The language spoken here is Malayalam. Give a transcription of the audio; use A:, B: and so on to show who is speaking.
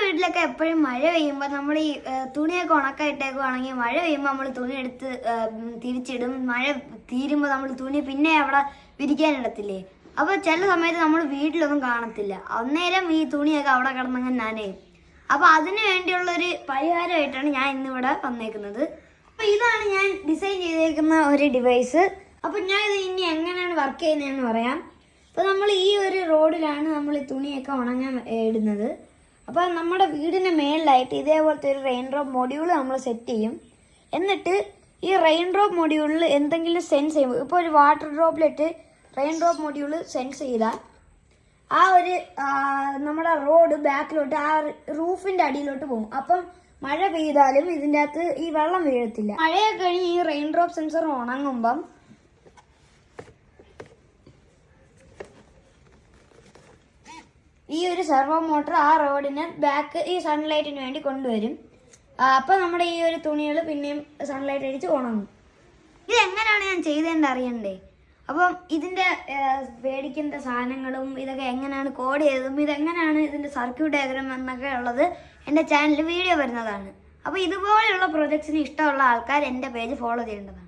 A: വീട്ടിലൊക്കെ എപ്പോഴും മഴ പെയ്യുമ്പോൾ നമ്മൾ ഈ തുണിയൊക്കെ ഉണക്കായിട്ടേക്കുവാണെങ്കിൽ മഴ പെയ്യുമ്പോൾ നമ്മൾ തുണി എടുത്ത് തിരിച്ചിടും. മഴ തീരുമ്പോൾ നമ്മൾ തുണി പിന്നെ അവിടെ വിരിക്കാനിടത്തില്ലേ. അപ്പോൾ ചില സമയത്ത് നമ്മൾ വീട്ടിലൊന്നും കാണത്തില്ല. അന്നേരം ഈ തുണിയൊക്കെ അവിടെ കിടന്നങ്ങനെ നനയും. അപ്പോൾ അതിന് വേണ്ടിയുള്ളൊരു പരിഹാരമായിട്ടാണ് ഞാൻ ഇന്നിവിടെ വന്നേക്കുന്നത്. അപ്പോൾ ഇതാണ് ഞാൻ ഡിസൈൻ ചെയ്തേക്കുന്ന ഒരു ഡിവൈസ്. അപ്പോൾ ഞാൻ ഇത് ഇനി എങ്ങനെയാണ് വർക്ക് ചെയ്യുന്നതെന്ന് പറയാം. അപ്പോൾ നമ്മൾ ഈ ഒരു റോഡിലാണ് നമ്മൾ ഈ തുണിയൊക്കെ ഉണങ്ങാൻ ഇടുന്നത്. അപ്പോൾ നമ്മുടെ വീടിൻ്റെ മേളിലായിട്ട് ഇതേപോലത്തെ ഒരു റെയിൻ ഡ്രോപ്പ് മൊഡ്യൂൾ നമ്മൾ സെറ്റ് ചെയ്യും. എന്നിട്ട് ഈ റെയിൻ ഡ്രോപ്പ് മൊഡ്യൂളിൽ എന്തെങ്കിലും സെൻസ് ചെയ്യുമ്പോൾ, ഇപ്പോൾ ഒരു water droplet rain drop module sense ചെയ്താൽ ആ ഒരു നമ്മുടെ റോഡ് ബാക്കിലോട്ട് ആ റൂഫിൻ്റെ അടിയിലോട്ട് പോകും. അപ്പം മഴ പെയ്താലും ഇതിൻ്റെ അകത്ത് ഈ വെള്ളം വീഴത്തില്ല. മഴയൊക്കെ കഴിഞ്ഞ് ഈ റെയിൻ ഡ്രോപ്പ് സെൻസർ ഉണങ്ങുമ്പം ഈ ഒരു സെർവോ മോട്ടർ ആ റോഡിന് ബാക്ക് ഈ സൺലൈറ്റിന് വേണ്ടി കൊണ്ടുവരും. അപ്പം നമ്മുടെ ഈ ഒരു തുണികൾ പിന്നെയും സൺലൈറ്റ് അടിച്ച് ഉണങ്ങും. ഇത് എങ്ങനെയാണ് ഞാൻ ചെയ്തതെന്ന് അറിയണ്ടേ? അപ്പം ഇതിൻ്റെ മേടിക്കേണ്ട സാധനങ്ങളും ഇതൊക്കെ എങ്ങനെയാണ് കോഡ് ചെയ്തതും ഇതെങ്ങനെയാണ് ഇതിൻ്റെ സർക്യൂട്ട് ഡയഗ്രാം എന്നൊക്കെ ഉള്ളത് എൻ്റെ ചാനലിൽ വീഡിയോ വരുന്നതാണ്. അപ്പോൾ ഇതുപോലെയുള്ള പ്രൊജക്ട്സിന് ഇഷ്ടമുള്ള ആൾക്കാർ എൻ്റെ പേജ് ഫോളോ ചെയ്യേണ്ടതാണ്.